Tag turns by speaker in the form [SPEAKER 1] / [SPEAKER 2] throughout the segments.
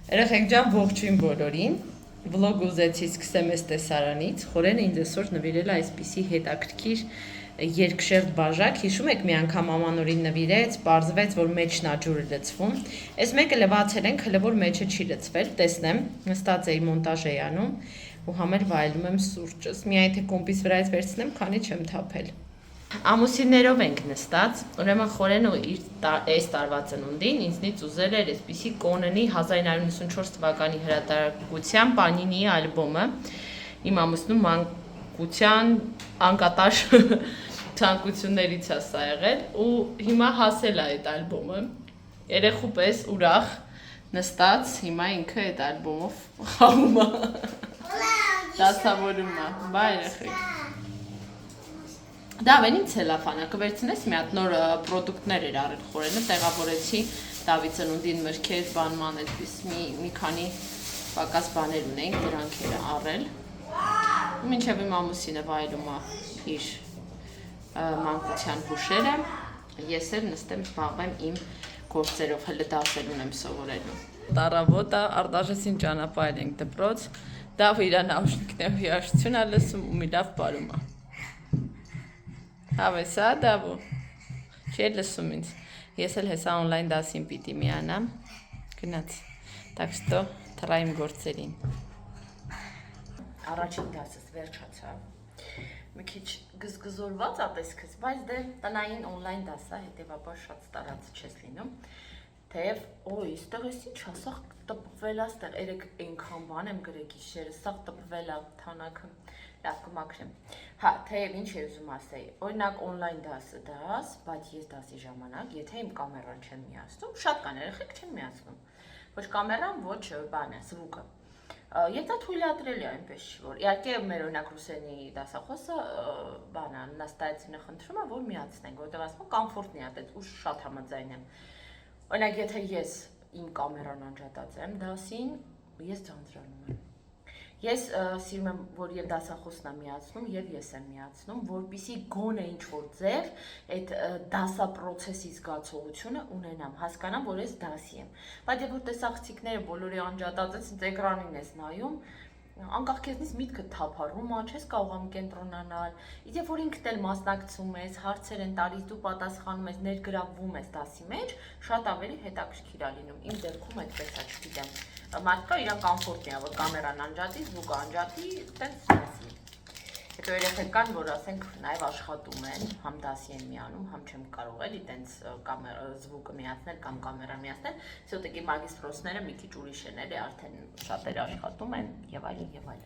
[SPEAKER 1] Երեխեք ջան, ողջույն բոլորին։ Վլոգ ուզեցի սկսեմ այս տեսարանից։ Խորենը ինձ այսօր նվիրել է այսպիսի հետաքրքիր երկշերտ բաժակ։ Հիշում եք, մի անգամ ամանորին նվիրեց, պարզվեց, որ մեջն ա ջուրը լցվում։ Այս մեկը լվացել ենք, հələ որ մեջը չի լցվել, տեսնեմ, նստած էի մոնտաժ էի անում ու համել վայելում եմ սուրճս։ Միայն թե կոմպիս վրայից վերցնեմ, քանի չեմ թափել։ Ամուսիններով ենք նստած, ուրեմն Խորենը իր այս տարվա ծնունդին ինձնից ուզել էր այսպիսի Կոնենի 1994 թվականի հրատարակության Պանինիի ալբոմը։ Իմ ամուսնու մանկության անկատար ցանկություններից է սա եղել ու հիմա հասել է այդ ալբոմը։ Երեխու պես ուրախ նստած, հիմա ինքը այդ ալբոմով խաղում է։ Դասավորում է, բա երեխեք։ Դա վենին ցելոֆանը, կվերցնես մի հատ նոր պրոդուկտներ էր արել Խորենը, տեղավորեցի Դավիթ ծնունդին մրգեր, բանման այդպես մի քանի պակաս բաներ ունենք, դրանք էր առել։ Ու մինչև իմ ամուսինը վայելում է իր մանկության հուշերը, ես էլ նստեմ զբաղվեմ իմ գործերով, հələ դասեր ունեմ սովորելու։ Տարավոտա Արտաշեսին ճանապարհ ենք դպրոց, Դավը իր նաուշնիկներով երաժշտություն է լսում ու մի լավ բարում է։ Հավեսա Դավո, չի լսում ինձ, ես էլ հեսա օնլայն դասին պիտի միանամ, գնաց, так что թռայիմ գործերին։ Առաջին դասս վերջացավ, մի քիչ գզգզորված ա տեսքս, բայց դե տնային օնլայն դաս է, հետևաբար շատ տարած չես լինում, թեև, ոյ, ստեղ ես ինչ ա, սաղ տպվել ա, ստեղ երեք ենքան բան եմ գրել գիշերը, սաղ տպվել ա թանակը, լավ կմաքրեմ, հա, թեև ինչ է ուզում ասեի, օրինակ օնլայն դասը դաս, բայց ես դասի ժամանակ, եթե իմ կամերան չեմ միացնում, շատ կան երեխեք չեմ միացնում, ոչ կամերան, ոչ բան է, զվուկը, եւ դա թույլատրելի է այնպես չի, որ իհարկե մեր օրինակ ռուսերենի դասախոսը բանա նստայեցինը խնդրում է, որ միացնենք, որտեղ ասում կոմֆորտնի է, այդպես ու շատ համաձայն եմ։ Օրինակ եթե ես իմ կամերան անջատած եմ դասին, ես ձանձրանում եմ։ Ես սիրում եմ, որ եւ դասախոսն է միացնում եւ ես եմ միացնում, որպիսի գոնե ինչ-որ ձև այդ դասապրոցեսի զգացողությունը ունենամ, հասկանամ, որ ես դասի եմ։ Բայց երբ որ տեսախցիկները բոլորի անջատած են, ինձ էկրանին ես նայում, անկախ քեզնից միտքը թափառում է, չես կարողանում կենտրոնանալ։ Իսկ երբ որ ինքդ էլ մասնակցում ես, հարցեր են տալիս, դու պատասխանում ես, ներգրավվում ես դասի մեջ, շատ ավելի հետաքրքիր է լինում։ Իմ դեպքում այդպես է, չգիտեմ։ Մարդկա իրան կոմֆորտնի է, որ կամերան անջատի, զվուկը անջատի, տենց դասի։ Հետո երեխեք կան, որ ասենք նաև աշխատում են, համ դասի են միանում, համ չեմ կարող էլի տենց զվուկը միացնել կամ կամերան միացնել, սյոտեկի մագիստրոսները մի քիչ ուրիշ են էլի, արդեն շատերը աշխատում են եւ այլն։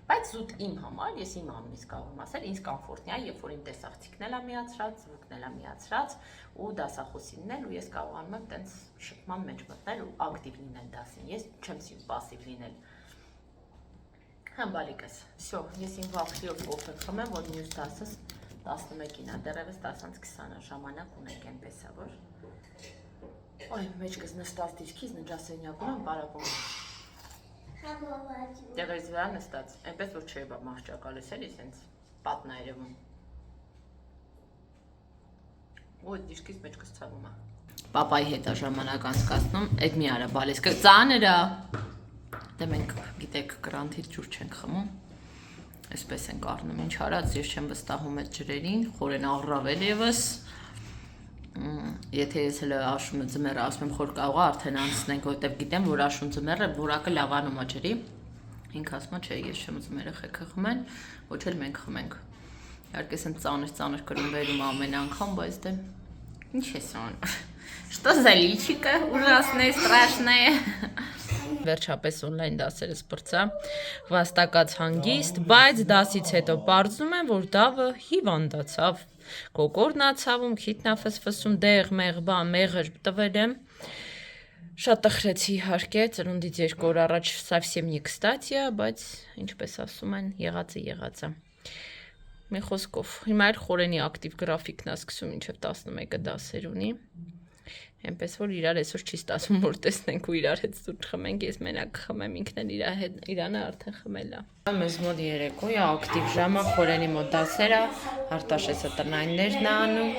[SPEAKER 1] Բայց զուտ իմ համար, ես իմ անունից կարող եմ ասել, ինձ կոմֆորտնի է, երբ որ իմ տեսախցիկն էլ է միացրած, զվուկն էլ է միացրած ու դասախոսինն էլ ու ես կարողանում եմ տենց շփման մեջ մտնել ու ակտիվ լինել դասին։ Ես չեմ սիրում պասիվ լինել։ Համ բալիկս, всё, ես իմ վախտիով կոֆե խմեմ, որ մյուս դասս 11-ին է, դեռևս 10-20 ժամանակ ունենք այնպես է, որ այ մեջքս նստած դիրքից նջասենյակում եմ պարապում։ Տեղերից վրա նստած, այնպես որ չէ մահճակալես էլի, սենց պատն է երևում։ Ու այդ դիրքից մեջքս ցավում է։ Պապայի հետ է ժամանակ անցկացնում, այդ մի արա բալեսկը ծանր է։ Դե մենք գիտեք կրանթից ջուր չենք խմում, այսպես ենք առնում, ինչ արած, ես չեմ վստահում այդ ջրերին, Խորեն առավել եւս։ Եթե ես հələ աշունը ձմեռը ասում եմ խոր կարող է արդեն անցնենք, որտեվ գիտեմ, որ աշուն ձմեռը որակը լավանում է ջրի։ Ինքը ասում է, չէ, ես չեմ ուզում երեխեքը խմեն, ոչ էլ մենք խմենք։ Իհարկե սենց ծանր կրում վերում ամեն անգամ, բայց դե ինչ ես անում։ Что за личико ужасное, страшное։ Վերջապես օնլայն դասերս բրծա, վաստակած հանգիստ, բայց դասից հետո պարզում եմ, որ Դավը հիվանդացավ, կոկորն ա ցավում, քիթն ա ֆսֆսում, դեղ մեղ բան մեղր տվել եմ, շատ տխրեցի իհարկե, ծնունդից 2 օր առաջ совсем не кстати, բայց ինչպես ասում են, եղածը։ Մի խոսքով, հիմա էլ Խորենի ակտիվ գրաֆիկն ա սկսում, մինչև 11-ը դասեր ունի։ Այնպես որ իրար այսօր չի ստացվում որ տեսնենք ու իրար հետ սուրճ խմենք, ես մենակ խմեմ, ինքն էլ իրանը արդեն խմել է։ Մեզ մոտ երեկոյ է, ակտիվ ժամը, Խորենի մոտ դասեր է, Արտաշեսը տնայիններն է անում։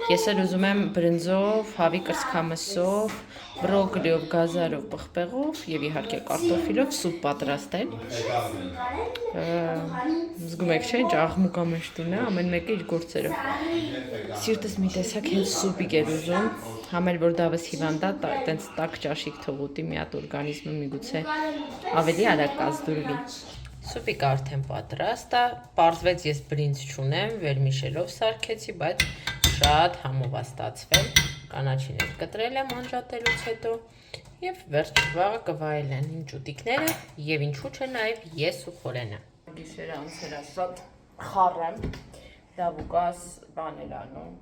[SPEAKER 1] Ես էլ ուզում եմ բրնձով, հավի կրծքամսով, բրոկոլիով, գազարով, պղպեղով եւ իհարկե կարտոֆիլով սուպ պատրաստել։ Զգում եք չէ՞, աղմուկա մեջ տուն է, ամեն մեկը իր գործերով։ Սիրտս մի տեսակ հենց սուպիկ էր ուզում, համ էլ որ դավս հիվանդա, տենց տաք ճաշիկ թող ուտի, մի հատ օրգանիզմը միգուցե ավելի արագ կազդուրվի։ Սուպիկը արդեն պատրաստ է, պարզվեց ես բրինձ չունեմ, վերմիշելով սարքեցի, բայց շատ համով է ստացվել, կանաչին էլ կտրել եմ անջատելուց հետո եւ վերջ վաղը կվայելեն իմ ճուտիկները եւ ինչու՞ չէ նաեւ ես ու Խորենը։ Գիշերը անցել է շատ խառ եմ, դավուկաս բանել անում,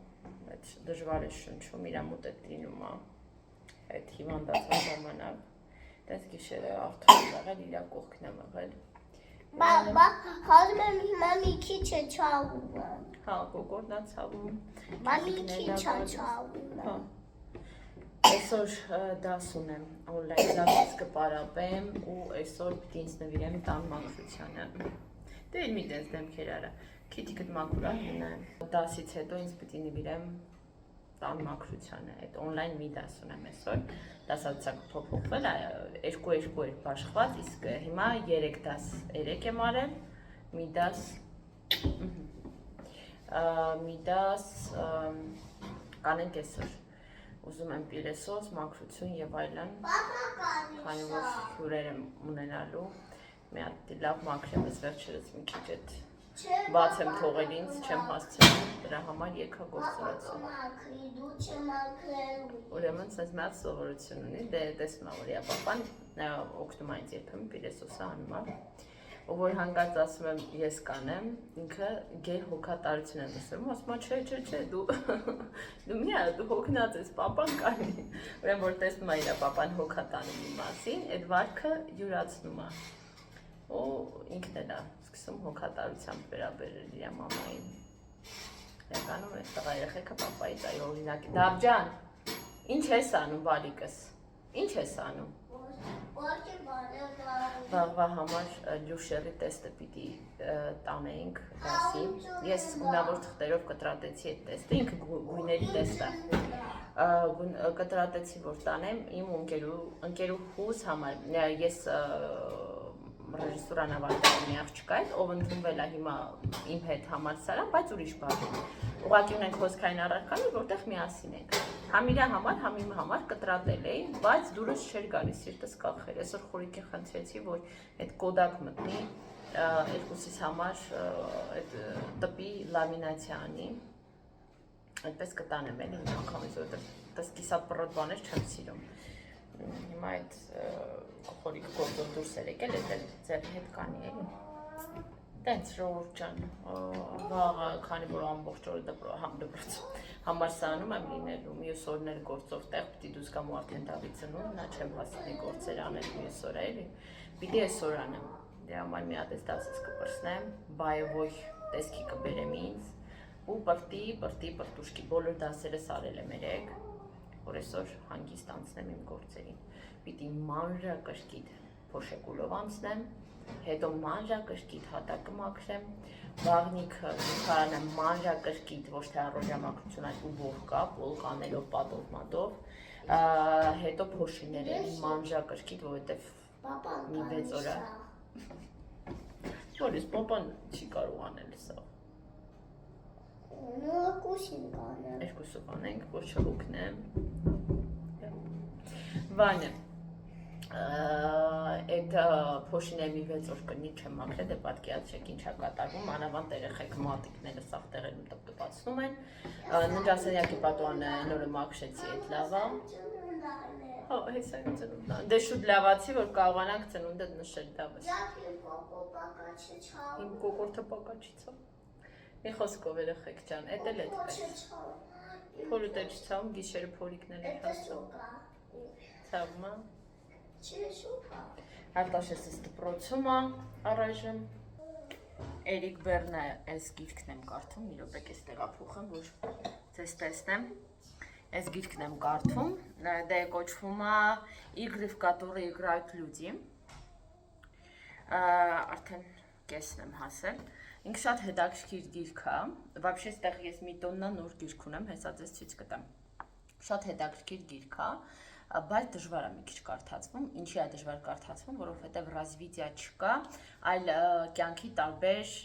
[SPEAKER 1] այդ դժվար է շնչում, իրա մոտ է լինում է այդ հիվանդացած ժամանակ, դες գիշերը արդեն եղել, իրա կողքն եմ եղել։
[SPEAKER 2] Բաբա, խազում եմ հիմա մի քիչ է չավում։
[SPEAKER 1] Հա, կոկորդն է ցավում։
[SPEAKER 2] Բա մի քիչ է չավում։
[SPEAKER 1] Հա։ Այսօր դաս ունեմ, օնլայն դասից կպարապեմ ու այսօր պիտի ինձ նվիրեմ տան մաքրությանը։ Դե էլ մի տես դեմքեր արա, քիթիկդ մաքուր է հնայեմ։ Դասից հետո ինձ պիտի նվիրեմ տան մաքրությանը, այդ օնլայն մի դաս ունեմ այսօր, դասացակ փոփոխվել է, 2-2 էր բաշխված, իսկ հիմա 3 դաս 3 եմ արել, մի դաս կանենք այսօր, ուզում եմ պիրեսոս, մաքրություն և այլն, քանի որ հյուրեր եմ ունենալու, մի հատ լավ մաքրեմ, ես վերջերս մի քիչ այդ բաց եմ թողել ինձ, չեմ հասցնում, դրա համար եկա գործունեություն։ Ուրեմն սենց մի հատ սովորություն ունի, դե տեսնում եմ, որ իա պապան օգնում է ինձ երբեմն պիրեսոսը անում է, ու որ հանկարծ ասում եմ ես կանեմ, ինքը գեր հոգատարություն եմ լսում, ասում է չէ, դու մի հատ դու հոգնած ես, պապան կանի, ուրեմն որ տեսնում է իրա պապան հոգատանում մի մասին, այդ վարքը յուրացնում է, ու ինքն էլ է սկսում հոգատարությամբ վերաբերել իր մամային։ Իրականում այս տղա երեխեքը պապայից այ օրինակ Դավջան, ինչ ես անում բալիկս։ Ինչ ես անում։ Վաղվա համար լյուշերի տեստը պիտի տանեինք դասի։ Ես գունավոր թղթերով կտրատեցի այդ տեստը, ինքը գույների տեստ է։ Կտրատեցի որ տանեմ իմ ընկերուհուս համար։ Ես ռեժիսուրան ավարտել մի աղջկա հետ, ով ընդունվել է հիմա իմ հետ համալսարան, բայց ուրիշ բան։ Ուղղակի ունենք հոսքային առարկանի, որտեղ միասին ենք։ Համ իրա համար, համ իմ համար կտրատել էի, բայց դուրս չէր գալիս, սիրտս կախել։ Այսօր խորիկի խնդրեցի, որ այդ կոդակ մտնի, երկուսիս համար այդ տպի լամինացիա անի։ Այդպես կտանեմ էլի մի անգամից, որտեղ դες կիսապռոտ բաներ չեմ սիրում։ Հիմա այդ խորիկը գործով դուրս էր եկել, այդ ձեր հետ կանի էլի։ Տենց Ժողովուրդ ջան, վաղը քանի որ ամբողջ օրը դպրոց համալսարանում եմ լինելու, մյուս օրներ գործով տեղ պիտի դուրս գամ ու արդեն Դավիթ ծնունդն է, չեմ հասցնի գործեր անել մյուս օրը էլի։ Պիտի այսօր անեմ։ Դե համար մի հատ էս դասից կպրսնեմ, բայովոյ տեսքի կբերեմ ինձ ու պրտուշկի բոլոր դասերս արել եմ 3, որ այսօր հանգիստ անցնեմ իմ գործերին։ Պիտի մանրակրկիտ փոշեկուլով անցնեմ, հետո մանրակրկիտ հատակը մաքրեմ, վաղնիքը քարանեմ մանրակրկիտ, ոչ թե առօրյամաքրություն, այլ ուղղակա, պոլկանելով, պատով մատով, հետո փոշիները մանրակրկիտ, որովհետև մի 6 օր է։ Որից պապան չի կարող անել սա։ Երկուսը կանենք, որ չհոգնեմ։ Վանե, այդ փոշիները մի 6 օր կնի չեմ մաքրել, դե պատկերացրեք ինչ է կատարվում, անավանդ երեխեք մատիկները սաղ տեղերում տպտպացնում են, ննջասենյակի պատուանը նորը մաքրեցի այդ լավա։ Հա, հեսա իմ ծնունդն է, դե շուտ լավացի, որ կարողանանք ծնունդդ նշել դավս։ Իմ կոկորդը պակաչից է։ Մի խոսքով երեխեք ջան, էդ էլ էդպես։ Փորը դե չցավում, գիշերը փորիկներ է հասցում։ Ցավում է։ Արտաշեսս դպրոցում է առայժմ։ Էրիկ Բերնը այս գիրքն եմ կարդում, մի րոպե կես տեղափոխեմ, որ ձեզ տեսնեմ։ Այս գիրքն եմ կարդում, դե կոչվում է Игры, в которые играют люди։ Արդեն կեսն եմ հասել։ Ինքը շատ հետաքրքիր գիրք է։ Вообще ստեղ ես մի տոննա նոր գիրք ունեմ, հեսա ձեզ ցույց կտամ։ Շատ հետաքրքիր գիրք է, բայց դժվար է մի քիչ կարդացվում։ Ինչի է դժվար կարդացվում, որովհետև ռազվիդիա չկա, այլ կյանքի տարբեր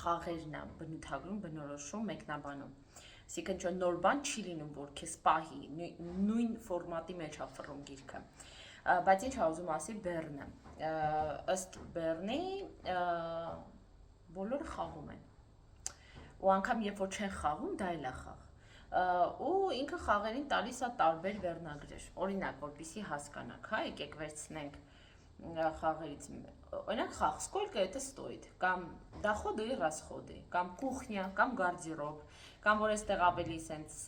[SPEAKER 1] խաղերն է բնութագրում, բնորոշում, մեկնաբանում։ Այսինքն չէ նոր բան չի լինում, որ քեզ պահի, նույն ֆորմատի մեջ է ֆռում գիրքը։ Բայց ինչ է ուզում ասի Բեռնը։ Ըստ Բեռնի բոլորը խաղում են։ Ու անգամ երբ որ չեն խաղում, դա էլ է խաղ։ Ու ինքը խաղերին տալիս է տարբեր վերնագրեր։ Օրինակ, որպեսզի հասկանաք, հա, եկեք վերցնենք խաղերից օրինակ խաղ сколько это стоит կամ доходы и расходы կամ кухня կամ գարդերոբ կամ որ այստեղ ավելի sense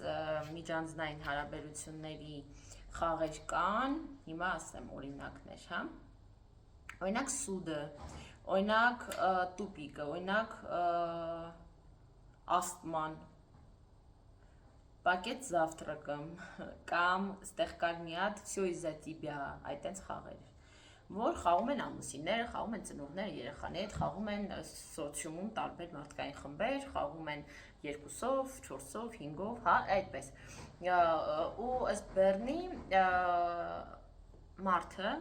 [SPEAKER 1] միջանձնային հարաբերությունների խաղեր կան հիմա ասեմ օրինակներ հա օրինակ սուդը օրինակ տուպիկը օրինակ աստման պակետ завтраком կամ այստեղ կար մի հատ всё из-за тебя այտենց խաղեր որ խաղում են ամուսինները, խաղում են ծնողները, երեխաների հետ, խաղում են սոցիումում տարբեր մարդկային խմբեր, խաղում են 2-ով, 4-ով, 5-ով, հա, այդպես։ Ու ըստ Բեռնի մարդը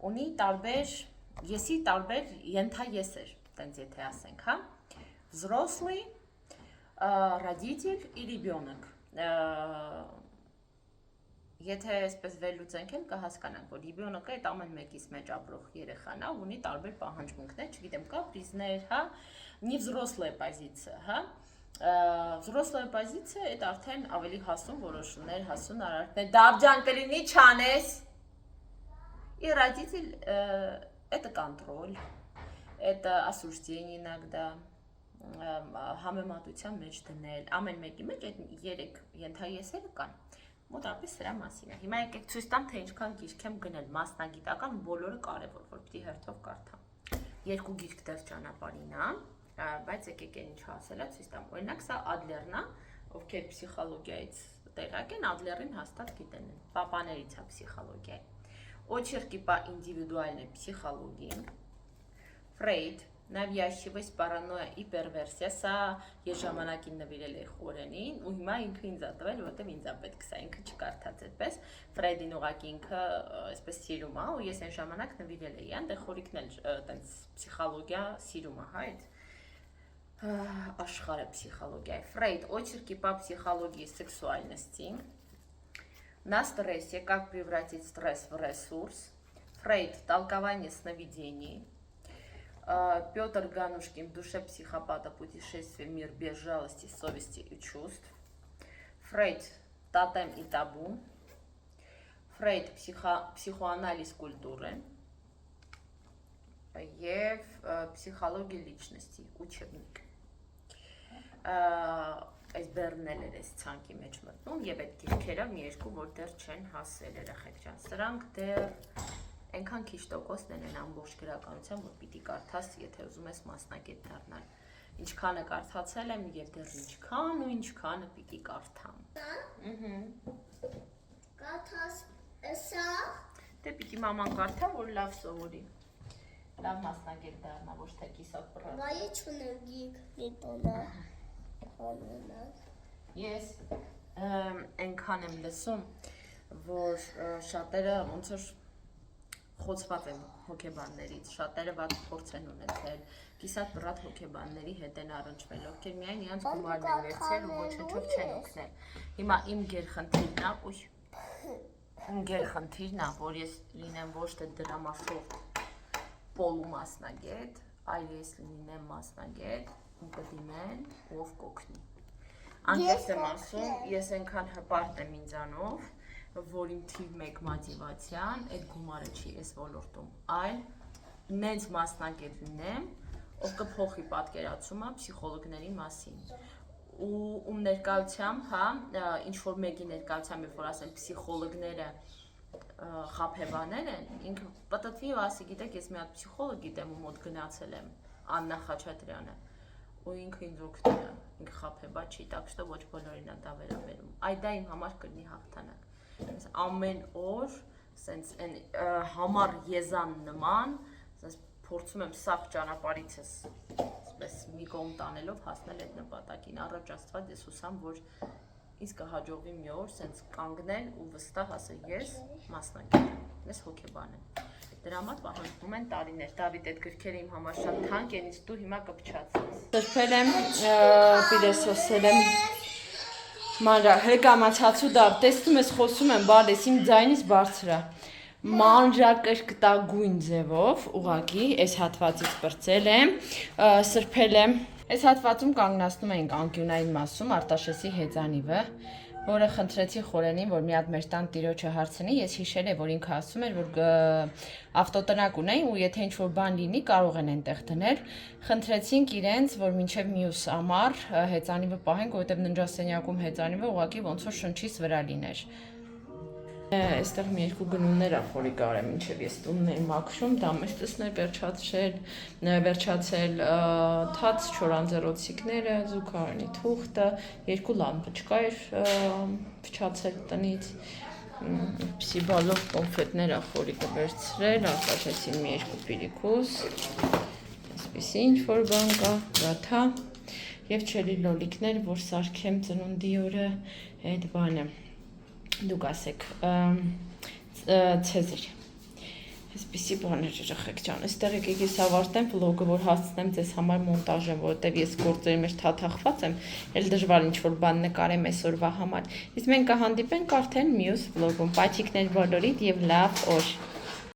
[SPEAKER 1] ունի տարբեր եսի տարբեր ենթաեսեր, տենց եթե ասենք, հա։ Взрослый, родитель и ребенок։ Եթե այսպես վերլուծենք էլ կհասկանանք, որ ռեբյոնոկը այդ ամեն մեկից մեջ ապրող երեխան է, ունի տարբեր պահանջմունքներ, չգիտեմ, կապրիզներ, հա, не взрослая позиция, հա։ Взрослая позиция это արդեն ավելի հասուն որոշումներ, հասուն արարքներ, դավջան կլինի չանես։ И родитель это контроль, это осуждение иногда, համեմատության մեջ դնել, ամեն մեկի մեջ այդ 3 ենթաեսերը կան։ Մոտավորապես սրա մասին է։ Հիմա եկեք ցույց տամ, թե ինչքան գիրք եմ գնել, մասնագիտական բոլորը կարևոր, որ պիտի հերթով կարդամ։ Երկու գիրք դեռ ճանապարհին է, բայց եկեք այն ինչ ասելա ցույց տամ։ Օրինակ սա Ադլերն է, ովքեր психологияից տեղակ են, Ադլերին հաստատ գիտեն, պապաներից է психология։ Очерки по индивидуальной психологии։ Ֆրեյդ Навязчивость, паранойя и перверсия, սա ես ժամանակին նվիրել էի խորենին, ու հիմա ինքը ինձ ա տվել, որովհետև ինձ ա պետք սա, ինքը չկարդաց այդպես, Ֆրեյդին ուղղակի ինքը այսպես սիրում ա, ու ես այն ժամանակ նվիրել էի, այնտեղ խորիկն էլ տենց психология սիրում ա, հա, այդ աշխարհը психология։ Фрейд, очерки по психологии сексуальности, на стрессе, как превратить стресс в ресурс, Фрейд, толкование сновидений, Петр Ганушкин, в душе психопата, путешествие в мир без жалости, совести и чувств. Фрейд, тотем и табу. Фрейд, психоанализ культуры. Եվ психология личности, учебник։ Այս բեռնել էր այս ցանկի մեջ մտնում եւ այդ գիրքերը մի երկու որ դեռ չեն հասել երեխեք ջան։ Սրանք դեռ այնքան քիչ տոկոսն են ամբողջ գրականության, որ պիտի կարդաս, եթե ուզում ես մասնագետ դառնալ։ Ինչքանը կարդացել եմ եւ դեռ ինչքան ու ինչքանը պիտի կարդամ։
[SPEAKER 2] Կարդաս սա։
[SPEAKER 1] Դե պիտի մաման կարդա, որ լավ սովորի։ Լավ մասնագետ դառնա, ոչ թե կիսատ բռա։
[SPEAKER 2] Վայ չունեմ գիրք մի տոնա։
[SPEAKER 1] Ես այնքան եմ լսում, որ շատերը ոնց որ խոցված են հոգեբաններից, շատերը վատ փորձ են ունեցել, կիսատ բռատ հոգեբանների հետ են առնչվել, ովքեր միայն իրանց գումարն են վերցրել ու ոչնչով չեն օգնել։ Հիմա իմ գերխնդիրն է, իմ գերխնդիրն է, որ ես լինեմ ոչ թե դրամաշորթ պոլումասնագետ, այլ ես լինեմ մասնագետ, ու կդիմեն, ով կօգնի։ Անկեղծ եմ ասում, ես այնքան հպարտ եմ ինձանով, որ իմ թիվ 1 մոտիվացիան այդ գումարը չի այս ոլորտում, այլ նենց մասնագետ լինեմ, ով կփոխի պատկերացումը պսիխոլոգների մասին։ Ու ներկայությամբ, հա, ինչ որ մեկի ներկայությամբ, երբ որ ասեմ պսիխոլոգները խաբեբաներ են, ինքը պատտվի ու ասի, գիտեք, ես մի հատ պսիխոլոգ գիտեմ ու մոտ գնացել եմ, Աննա Խաչատրյանը, ու ինքը ինձ օգնել է, ինքը խաբեբա չի, так что ոչ բոլորին է դա վերաբերում։ Այդ դա իմ համար կլինի հաղթանակ։ Ես ամեն օր սենց այն համար եզան նման, սենց փորձում եմ սաղ ճանապարհիցս այսպես մի կողմ տանելով հասնել այդ նպատակին։ Առաջ Աստված ես հուսամ, որ ինձ կհաջողվի մի օր սենց կանգնել ու վստահ ասել ես մասնակից եմ, ես հոգեբան եմ։ Դրա համար պահանջվում են տարիներ։ Դավիթ, այդ գրքերը իմ համար շատ թանկ են, իսկ դու հիմա կփչացնես։ Սրբել եմ, պիլեսոսել եմ մանրա, հրկամացածու դավ, տեսնում ես խոսում եմ, բալես, իմ ձայնից բարձր է։ Մանրակրկտագույն ձևով, ուղղակի, այս հատվածից բրծել եմ, սրբել եմ։ Այս հատվածում կանգնացնում ենք անկյունային մասում Արտաշեսի հեծանիվը, որը խնդրեցի Խորենին, որ մի հատ մեր տան տիրոջը հարցնի, ես հիշել եմ, որ ինքը ասում էր, որ ավտոտնակ ունեն ու եթե ինչ-որ բան լինի, կարող են այնտեղ դնել։ Խնդրեցինք իրենց, որ մինչև մյուս ամառ հեծանիվը պահենք, որովհետև ննջասենյակում հեծանիվը ուղղակի ոնց որ շնչից վրա լիներ։ Այստեղ մի երկու գնումներ ախորի կարեմ, մինչև ես տունն եմ մաքրում, դամեստսն է վերջացել թաց չորանձերոցիկները, զուգարանի թուղթը, երկու լամպոչկա էր փչացել տնից, պիսի բալով կոնֆետներ ախորի կվերցրել, արտաշեսին մի երկու պիրիկուս, այսպիսի ինչ-որ բան կա, գաթա, և չելի լոլիկներ, որ սարքեմ ծնունդի օրը այդ բանը։ Դուք ասեք, Ցեզիր, այսպիսի բաներ երեխեք ջան, այստեղ եկեք ես ավարտեմ վլոգը, որ հասցնեմ ձեզ համար մոնտաժեմ, որովհետև ես գործերի մեջ թաթախված եմ, էլ դժվար ինչ-որ բան նկարեմ այսօրվա համար, իսկ մենք կհանդիպենք արդեն մյուս վլոգում, պաչիկներ բոլորիդ և լավ օր։